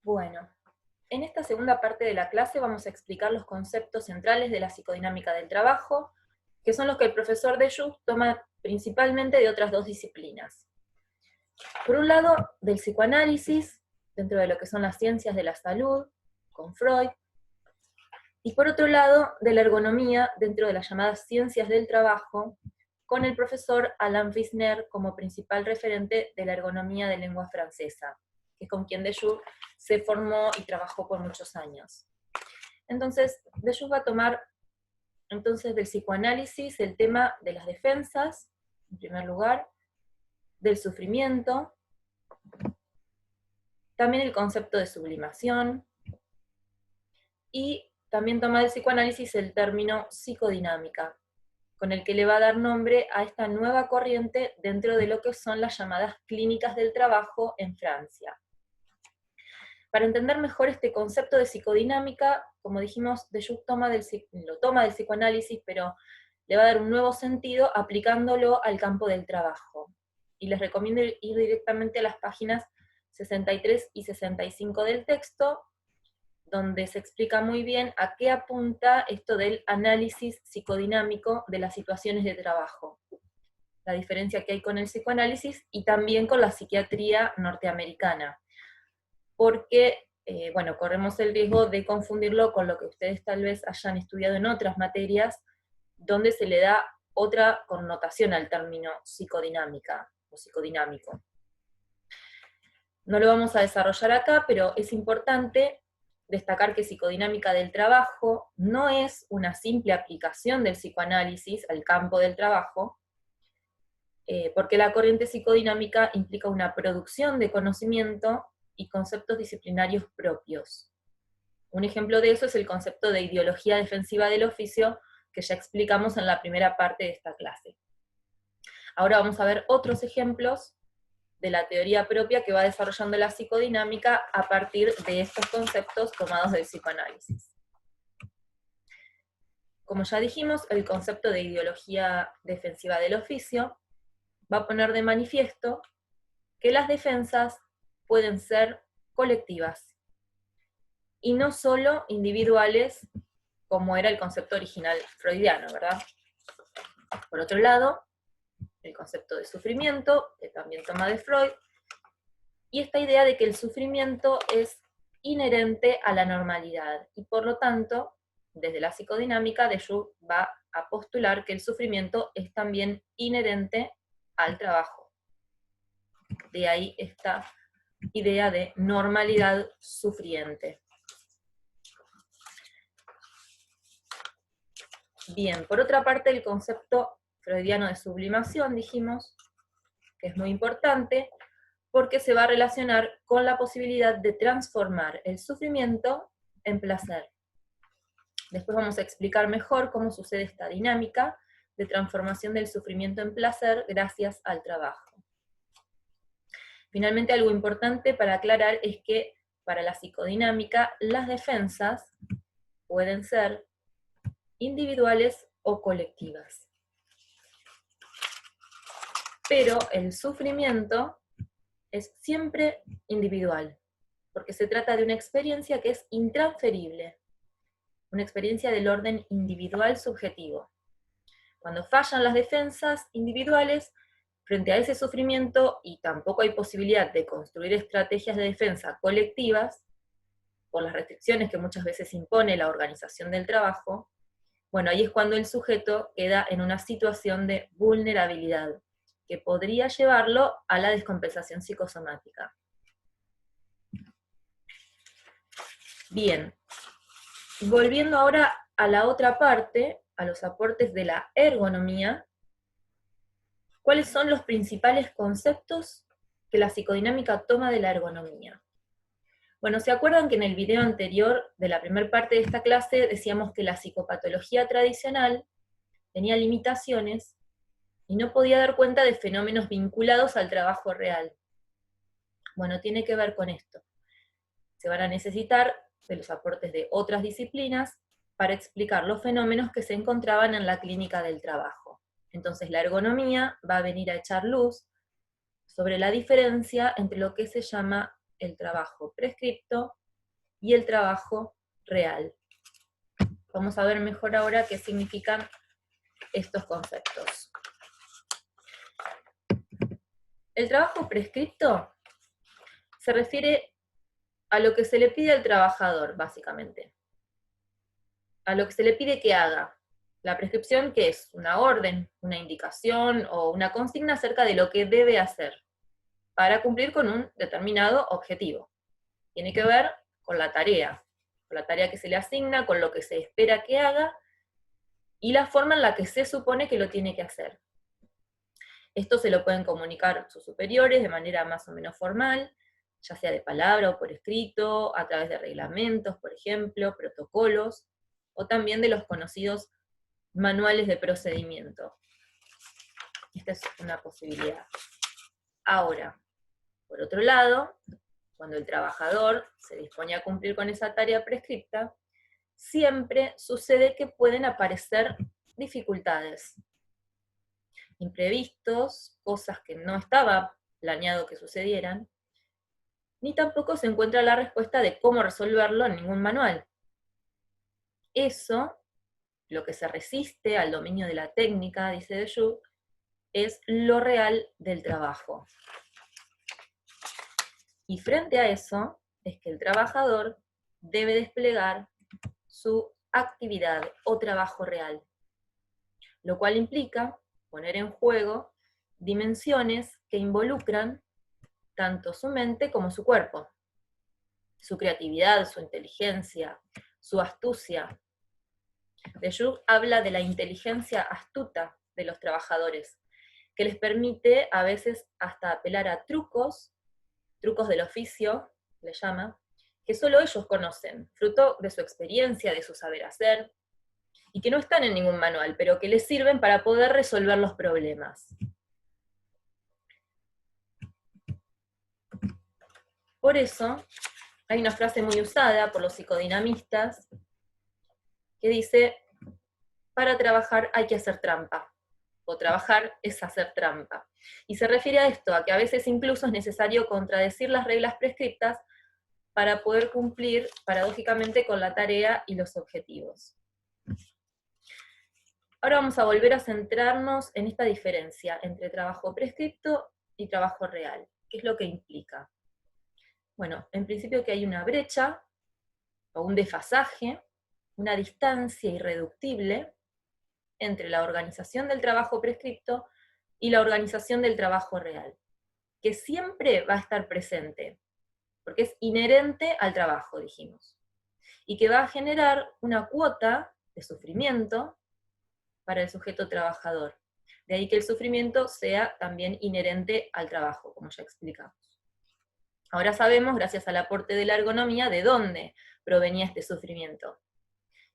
Bueno, en esta segunda parte de la clase vamos a explicar los conceptos centrales de la psicodinámica del trabajo, que son los que el profesor Dejoux toma principalmente de otras dos disciplinas. Por un lado, del psicoanálisis, dentro de lo que son las ciencias de la salud, con Freud, y por otro lado, de la ergonomía, dentro de las llamadas ciencias del trabajo, con el profesor Alain Wisner como principal referente de la ergonomía de lengua francesa, que es con quien Dejoux se formó y trabajó por muchos años. Entonces, Dejoux va a tomar entonces del psicoanálisis el tema de las defensas, en primer lugar, del sufrimiento, también el concepto de sublimación, y también toma del psicoanálisis el término psicodinámica, con el que le va a dar nombre a esta nueva corriente dentro de lo que son las llamadas clínicas del trabajo en Francia. Para entender mejor este concepto de psicodinámica, como dijimos, Dejoux lo toma del psicoanálisis, pero le va a dar un nuevo sentido aplicándolo al campo del trabajo. Y les recomiendo ir directamente a las páginas 63 y 65 del texto, donde se explica muy bien a qué apunta esto del análisis psicodinámico de las situaciones de trabajo, la diferencia que hay con el psicoanálisis y también con la psiquiatría norteamericana, porque, bueno, corremos el riesgo de confundirlo con lo que ustedes tal vez hayan estudiado en otras materias, donde se le da otra connotación al término psicodinámica o psicodinámico. No lo vamos a desarrollar acá, pero es importante destacar que psicodinámica del trabajo no es una simple aplicación del psicoanálisis al campo del trabajo, porque la corriente psicodinámica implica una producción de conocimiento y conceptos disciplinarios propios. Un ejemplo de eso es el concepto de ideología defensiva del oficio, que ya explicamos en la primera parte de esta clase. Ahora vamos a ver otros ejemplos de la teoría propia que va desarrollando la psicodinámica a partir de estos conceptos tomados del psicoanálisis. Como ya dijimos, el concepto de ideología defensiva del oficio va a poner de manifiesto que las defensas pueden ser colectivas, y no solo individuales, como era el concepto original freudiano, ¿verdad? Por otro lado, el concepto de sufrimiento, que también toma de Freud, y esta idea de que el sufrimiento es inherente a la normalidad, y por lo tanto, desde la psicodinámica, Dejoux va a postular que el sufrimiento es también inherente al trabajo. De ahí esta idea de normalidad sufriente. Bien, por otra parte, el concepto freudiano de sublimación, dijimos, que es muy importante, porque se va a relacionar con la posibilidad de transformar el sufrimiento en placer. Después vamos a explicar mejor cómo sucede esta dinámica de transformación del sufrimiento en placer gracias al trabajo. Finalmente, algo importante para aclarar es que para la psicodinámica las defensas pueden ser individuales o colectivas. Pero el sufrimiento es siempre individual, porque se trata de una experiencia que es intransferible, una experiencia del orden individual subjetivo. Cuando fallan las defensas individuales frente a ese sufrimiento, y tampoco hay posibilidad de construir estrategias de defensa colectivas, por las restricciones que muchas veces impone la organización del trabajo, bueno, ahí es cuando el sujeto queda en una situación de vulnerabilidad, que podría llevarlo a la descompensación psicosomática. Bien, volviendo ahora a la otra parte, a los aportes de la ergonomía, ¿cuáles son los principales conceptos que la psicodinámica toma de la ergonomía? Bueno, ¿se acuerdan que en el video anterior de la primera parte de esta clase decíamos que la psicopatología tradicional tenía limitaciones y no podía dar cuenta de fenómenos vinculados al trabajo real? Bueno, tiene que ver con esto. Se van a necesitar de los aportes de otras disciplinas para explicar los fenómenos que se encontraban en la clínica del trabajo. Entonces la ergonomía va a venir a echar luz sobre la diferencia entre lo que se llama el trabajo prescripto y el trabajo real. Vamos a ver mejor ahora qué significan estos conceptos. El trabajo prescripto se refiere a lo que se le pide al trabajador, básicamente. A lo que se le pide que haga. La prescripción, ¿qué es? Una orden, una indicación o una consigna acerca de lo que debe hacer para cumplir con un determinado objetivo. Tiene que ver con la tarea que se le asigna, con lo que se espera que haga, y la forma en la que se supone que lo tiene que hacer. Esto se lo pueden comunicar sus superiores de manera más o menos formal, ya sea de palabra o por escrito, a través de reglamentos, por ejemplo, protocolos, o también de los conocidos manuales de procedimiento. Esta es una posibilidad. Ahora, por otro lado, cuando el trabajador se dispone a cumplir con esa tarea prescripta, siempre sucede que pueden aparecer dificultades, imprevistos, cosas que no estaba planeado que sucedieran, ni tampoco se encuentra la respuesta de cómo resolverlo en ningún manual. Eso, lo que se resiste al dominio de la técnica, dice de Jung, es lo real del trabajo. Y frente a eso, es que el trabajador debe desplegar su actividad o trabajo real, lo cual implica poner en juego dimensiones que involucran tanto su mente como su cuerpo, su creatividad, su inteligencia, su astucia. De Jung habla de la inteligencia astuta de los trabajadores, que les permite a veces hasta apelar a trucos del oficio, le llama, que solo ellos conocen, fruto de su experiencia, de su saber hacer, y que no están en ningún manual, pero que les sirven para poder resolver los problemas. Por eso, hay una frase muy usada por los psicodinamistas que dice, para trabajar hay que hacer trampa, o trabajar es hacer trampa. Y se refiere a esto, a que a veces incluso es necesario contradecir las reglas prescriptas para poder cumplir paradójicamente con la tarea y los objetivos. Ahora vamos a volver a centrarnos en esta diferencia entre trabajo prescripto y trabajo real. ¿Qué es lo que implica? Bueno, en principio que hay una brecha, o un desfasaje, una distancia irreductible entre la organización del trabajo prescripto y la organización del trabajo real, que siempre va a estar presente, porque es inherente al trabajo, dijimos, y que va a generar una cuota de sufrimiento para el sujeto trabajador. De ahí que el sufrimiento sea también inherente al trabajo, como ya explicamos. Ahora sabemos, gracias al aporte de la ergonomía, de dónde provenía este sufrimiento.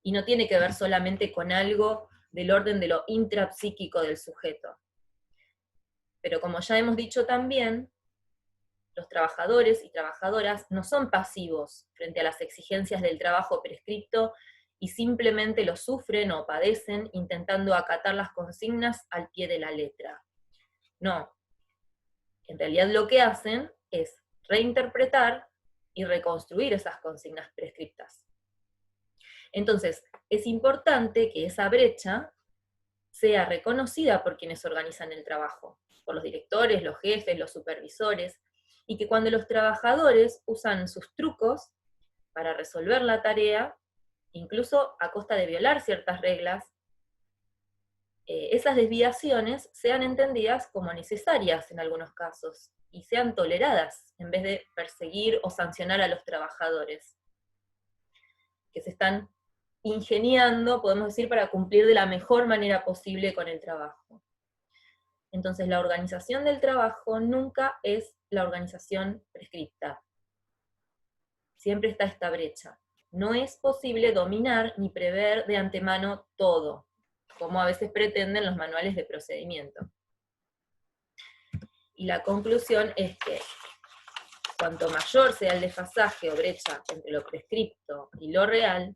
Y no tiene que ver solamente con algo del orden de lo intrapsíquico del sujeto. Pero como ya hemos dicho también, los trabajadores y trabajadoras no son pasivos frente a las exigencias del trabajo prescripto y simplemente lo sufren o padecen intentando acatar las consignas al pie de la letra. No. En realidad lo que hacen es reinterpretar y reconstruir esas consignas prescriptas. Entonces, es importante que esa brecha sea reconocida por quienes organizan el trabajo, por los directores, los jefes, los supervisores, y que cuando los trabajadores usan sus trucos para resolver la tarea, incluso a costa de violar ciertas reglas, esas desviaciones sean entendidas como necesarias en algunos casos, y sean toleradas, en vez de perseguir o sancionar a los trabajadores, que se están ingeniando, podemos decir, para cumplir de la mejor manera posible con el trabajo. Entonces, la organización del trabajo nunca es la organización prescripta. Siempre está esta brecha. No es posible dominar ni prever de antemano todo, como a veces pretenden los manuales de procedimiento. Y la conclusión es que cuanto mayor sea el desfasaje o brecha entre lo prescripto y lo real,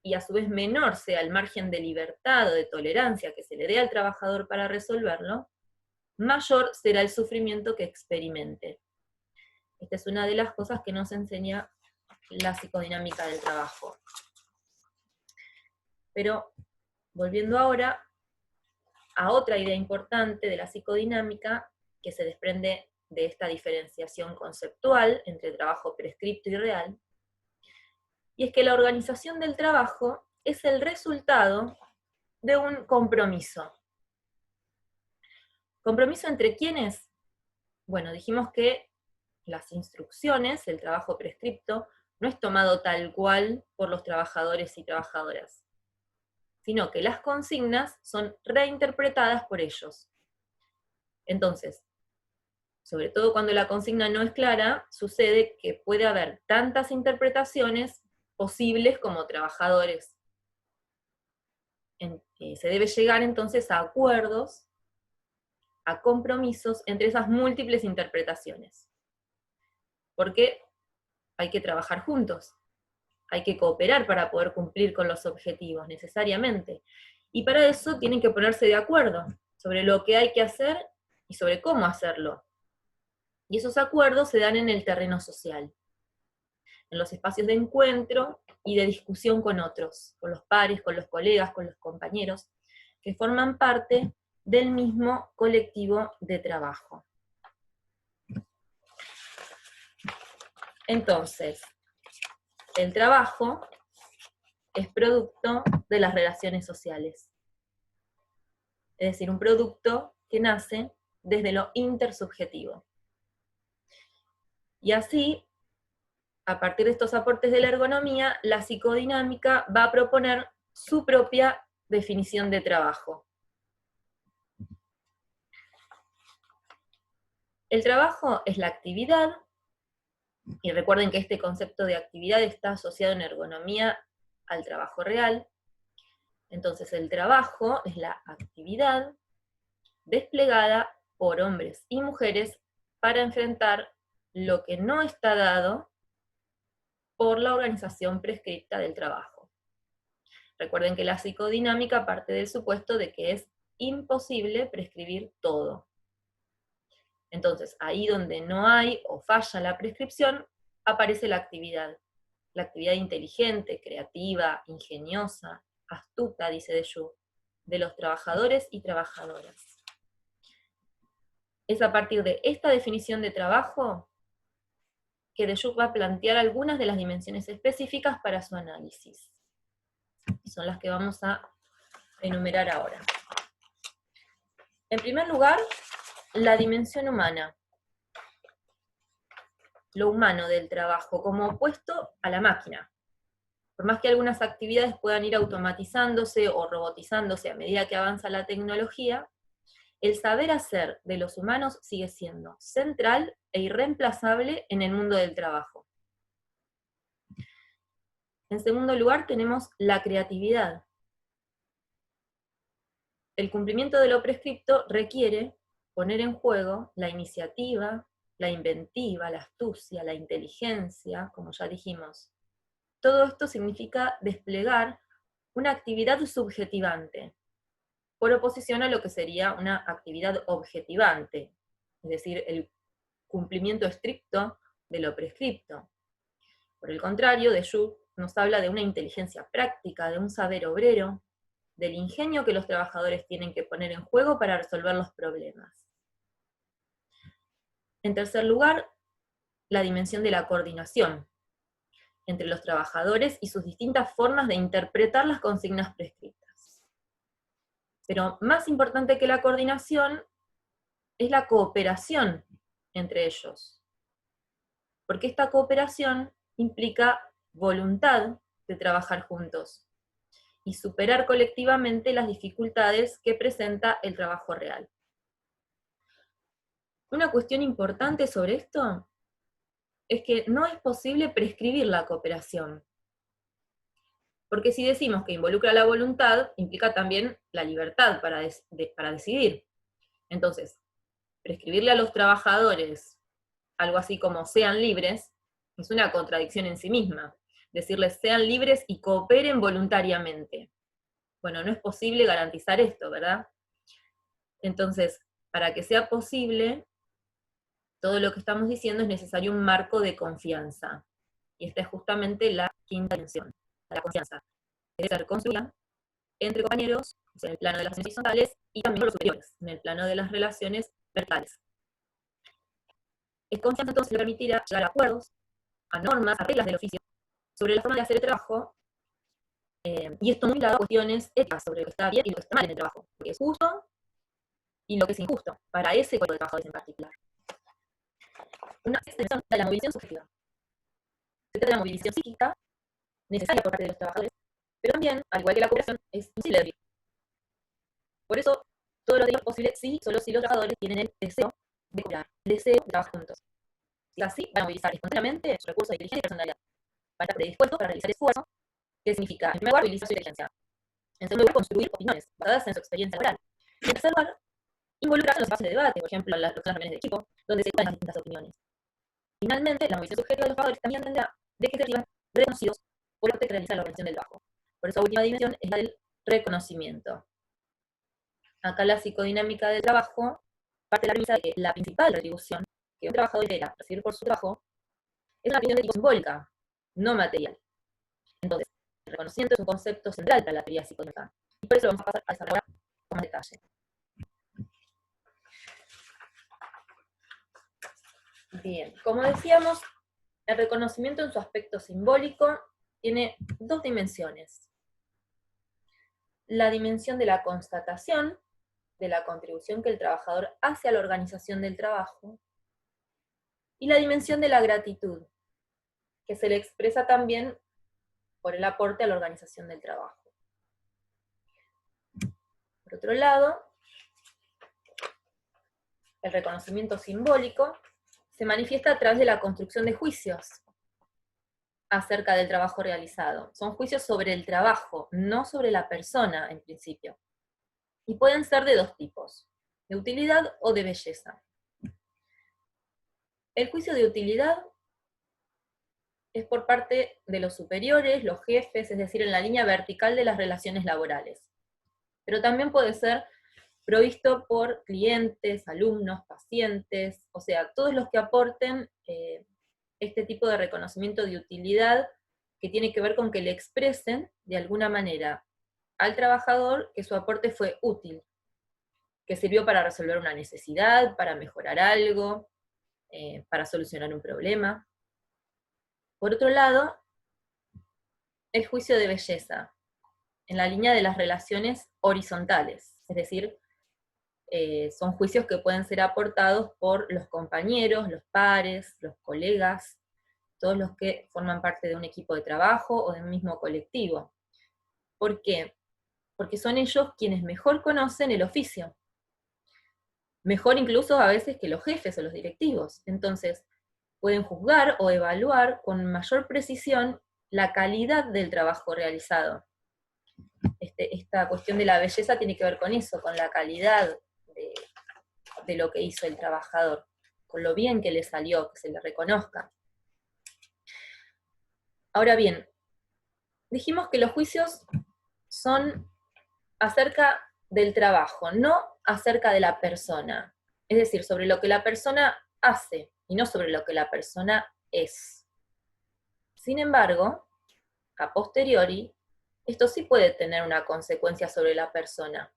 y a su vez menor sea el margen de libertad o de tolerancia que se le dé al trabajador para resolverlo, mayor será el sufrimiento que experimente. Esta es una de las cosas que nos enseña la psicodinámica del trabajo. Pero, volviendo ahora a otra idea importante de la psicodinámica, que se desprende de esta diferenciación conceptual entre trabajo prescripto y real, y es que la organización del trabajo es el resultado de un compromiso. ¿Compromiso entre quiénes? Bueno, dijimos que las instrucciones, el trabajo prescripto, no es tomado tal cual por los trabajadores y trabajadoras, sino que las consignas son reinterpretadas por ellos. Entonces, sobre todo cuando la consigna no es clara, sucede que puede haber tantas interpretaciones posibles como trabajadores. Se debe llegar entonces a acuerdos, a compromisos entre esas múltiples interpretaciones. Porque hay que trabajar juntos, hay que cooperar para poder cumplir con los objetivos necesariamente. Y para eso tienen que ponerse de acuerdo sobre lo que hay que hacer y sobre cómo hacerlo. Y esos acuerdos se dan en el terreno social, en los espacios de encuentro y de discusión con otros, con los pares, con los colegas, con los compañeros, que forman parte del mismo colectivo de trabajo. Entonces, el trabajo es producto de las relaciones sociales. Es decir, un producto que nace desde lo intersubjetivo. Y así, a partir de estos aportes de la ergonomía, la psicodinámica va a proponer su propia definición de trabajo. El trabajo es la actividad, y recuerden que este concepto de actividad está asociado en ergonomía al trabajo real. Entonces el trabajo es la actividad desplegada por hombres y mujeres para enfrentar lo que no está dado por la organización prescripta del trabajo. Recuerden que la psicodinámica parte del supuesto de que es imposible prescribir todo. Entonces, ahí donde no hay o falla la prescripción, aparece la actividad inteligente, creativa, ingeniosa, astuta, dice Dejoux, de los trabajadores y trabajadoras. Es a partir de esta definición de trabajo que Dejoux va a plantear algunas de las dimensiones específicas para su análisis. Y son las que vamos a enumerar ahora. En primer lugar, la dimensión humana. Lo humano del trabajo como opuesto a la máquina. Por más que algunas actividades puedan ir automatizándose o robotizándose a medida que avanza la tecnología, el saber hacer de los humanos sigue siendo central e irreemplazable en el mundo del trabajo. En segundo lugar tenemos la creatividad. El cumplimiento de lo prescripto requiere poner en juego la iniciativa, la inventiva, la astucia, la inteligencia, como ya dijimos. Todo esto significa desplegar una actividad subjetivante, por oposición a lo que sería una actividad objetivante, es decir, el cumplimiento estricto de lo prescripto. Por el contrario, Dejoux nos habla de una inteligencia práctica, de un saber obrero, del ingenio que los trabajadores tienen que poner en juego para resolver los problemas. En tercer lugar, la dimensión de la coordinación entre los trabajadores y sus distintas formas de interpretar las consignas prescritas. Pero más importante que la coordinación es la cooperación entre ellos, porque esta cooperación implica voluntad de trabajar juntos y superar colectivamente las dificultades que presenta el trabajo real. Una cuestión importante sobre esto es que no es posible prescribir la cooperación. Porque si decimos que involucra la voluntad, implica también la libertad para decidir. Entonces, prescribirle a los trabajadores algo así como sean libres, es una contradicción en sí misma. Decirles sean libres y cooperen voluntariamente. Bueno, no es posible garantizar esto, ¿verdad? Entonces, para que sea posible, todo lo que estamos diciendo es necesario un marco de confianza. Y esta es justamente la quinta dimensión, la confianza. Debe ser construida entre compañeros, o sea, en el plano de las relaciones horizontales, y también con los superiores, en el plano de las relaciones verticales. Esta confianza entonces le permitirá llegar a acuerdos, a normas, a reglas del oficio, sobre la forma de hacer el trabajo, y esto muy ligado a cuestiones éticas sobre lo que está bien y lo que está mal en el trabajo, lo que es justo y lo que es injusto, para ese cuerpo de trabajadores en particular. Una extensión de la movilización subjetiva. Se trata de la movilización psíquica, necesaria por parte de los trabajadores, pero también, al igual que la cooperación, es imposible de vivir. Por eso, todo lo que es posible, sí, solo si los trabajadores tienen el deseo de cooperar, el deseo de trabajar juntos. Y así van a movilizar espontáneamente sus recursos de inteligencia y personalidad, para estar predispuestos para realizar esfuerzo, que significa, en primer lugar, movilizar su inteligencia. En segundo lugar, construir opiniones basadas en su experiencia laboral. Y en tercer lugar, involucrarse en los espacios de debate, por ejemplo, en las reuniones de equipo, donde se discuten las distintas opiniones. Finalmente, la movilización subjetiva de los trabajadores también tendrá de que ser reconocidos por lo que realiza la organización del trabajo. Por eso, la última dimensión es la del reconocimiento. Acá la psicodinámica del trabajo parte de la premisa de que la principal retribución que un trabajador espera recibir por su trabajo es una retribución de tipo simbólica, no material. Entonces, el reconocimiento es un concepto central para la teoría psicodinámica, y por eso lo vamos a pasar a desarrollar con más detalle. Bien, como decíamos, el reconocimiento en su aspecto simbólico tiene dos dimensiones. La dimensión de la constatación, de la contribución que el trabajador hace a la organización del trabajo, y la dimensión de la gratitud, que se le expresa también por el aporte a la organización del trabajo. Por otro lado, el reconocimiento simbólico se manifiesta a través de la construcción de juicios acerca del trabajo realizado. Son juicios sobre el trabajo, no sobre la persona en principio. Y pueden ser de dos tipos, de utilidad o de belleza. El juicio de utilidad es por parte de los superiores, los jefes, es decir, en la línea vertical de las relaciones laborales. Pero también puede ser provisto por clientes, alumnos, pacientes, o sea, todos los que aporten este tipo de reconocimiento de utilidad que tiene que ver con que le expresen de alguna manera al trabajador que su aporte fue útil, que sirvió para resolver una necesidad, para mejorar algo, para solucionar un problema. Por otro lado, el juicio de belleza, en la línea de las relaciones horizontales, es decir, son juicios que pueden ser aportados por los compañeros, los pares, los colegas, todos los que forman parte de un equipo de trabajo o de un mismo colectivo. ¿Por qué? Porque son ellos quienes mejor conocen el oficio. Mejor incluso a veces que los jefes o los directivos. Entonces, pueden juzgar o evaluar con mayor precisión la calidad del trabajo realizado. Esta cuestión de la belleza tiene que ver con eso, con la calidad de lo que hizo el trabajador, con lo bien que le salió, que se le reconozca. Ahora bien, dijimos que los juicios son acerca del trabajo, no acerca de la persona. Es decir, sobre lo que la persona hace, y no sobre lo que la persona es. Sin embargo, a posteriori, esto sí puede tener una consecuencia sobre la persona.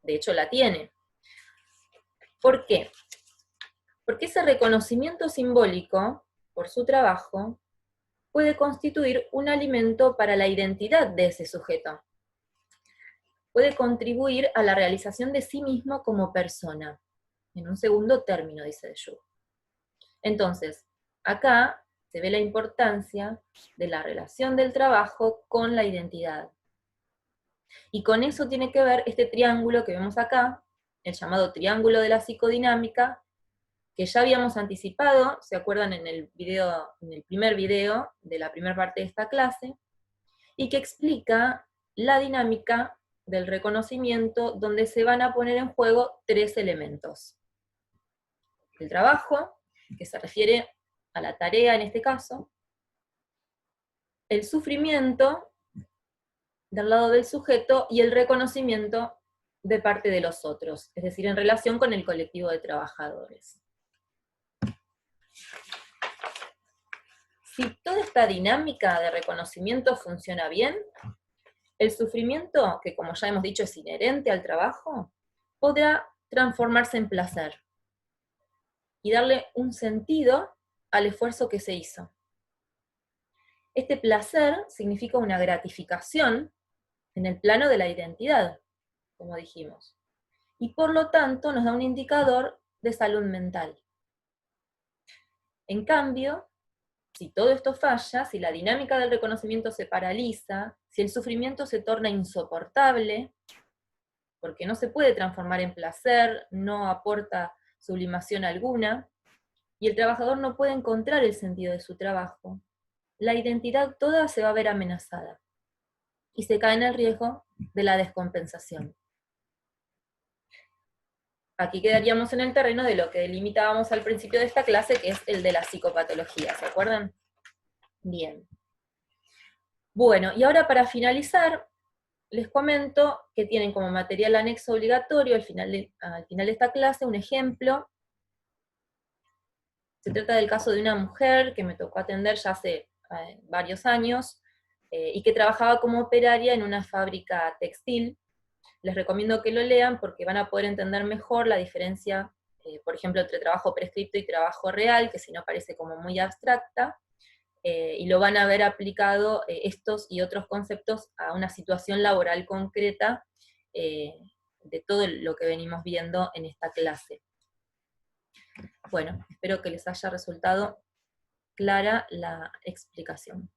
De hecho, la tiene. ¿Por qué? Porque ese reconocimiento simbólico por su trabajo puede constituir un alimento para la identidad de ese sujeto. Puede contribuir a la realización de sí mismo como persona. En un segundo término, dice de Jung. Entonces, acá se ve la importancia de la relación del trabajo con la identidad. Y con eso tiene que ver este triángulo que vemos acá, el llamado triángulo de la psicodinámica, que ya habíamos anticipado, ¿se acuerdan en el primer video de la primera parte de esta clase? Y que explica la dinámica del reconocimiento donde se van a poner en juego tres elementos. El trabajo, que se refiere a la tarea en este caso, el sufrimiento del lado del sujeto y el reconocimiento de parte de los otros, es decir, en relación con el colectivo de trabajadores. Si toda esta dinámica de reconocimiento funciona bien, el sufrimiento, que como ya hemos dicho es inherente al trabajo, podrá transformarse en placer y darle un sentido al esfuerzo que se hizo. Este placer significa una gratificación en el plano de la identidad, como dijimos, y por lo tanto nos da un indicador de salud mental. En cambio, si todo esto falla, si la dinámica del reconocimiento se paraliza, si el sufrimiento se torna insoportable, porque no se puede transformar en placer, no aporta sublimación alguna, y el trabajador no puede encontrar el sentido de su trabajo, la identidad toda se va a ver amenazada, y se cae en el riesgo de la descompensación. Aquí quedaríamos en el terreno de lo que delimitábamos al principio de esta clase, que es el de la psicopatología, ¿se acuerdan? Bien. Bueno, y ahora para finalizar, les comento que tienen como material anexo obligatorio al final de esta clase un ejemplo. Se trata del caso de una mujer que me tocó atender ya hace varios años, y que trabajaba como operaria en una fábrica textil. Les recomiendo que lo lean porque van a poder entender mejor la diferencia, por ejemplo, entre trabajo prescripto y trabajo real, que si no parece como muy abstracta, y lo van a ver aplicado estos y otros conceptos a una situación laboral concreta de todo lo que venimos viendo en esta clase. Bueno, espero que les haya resultado clara la explicación.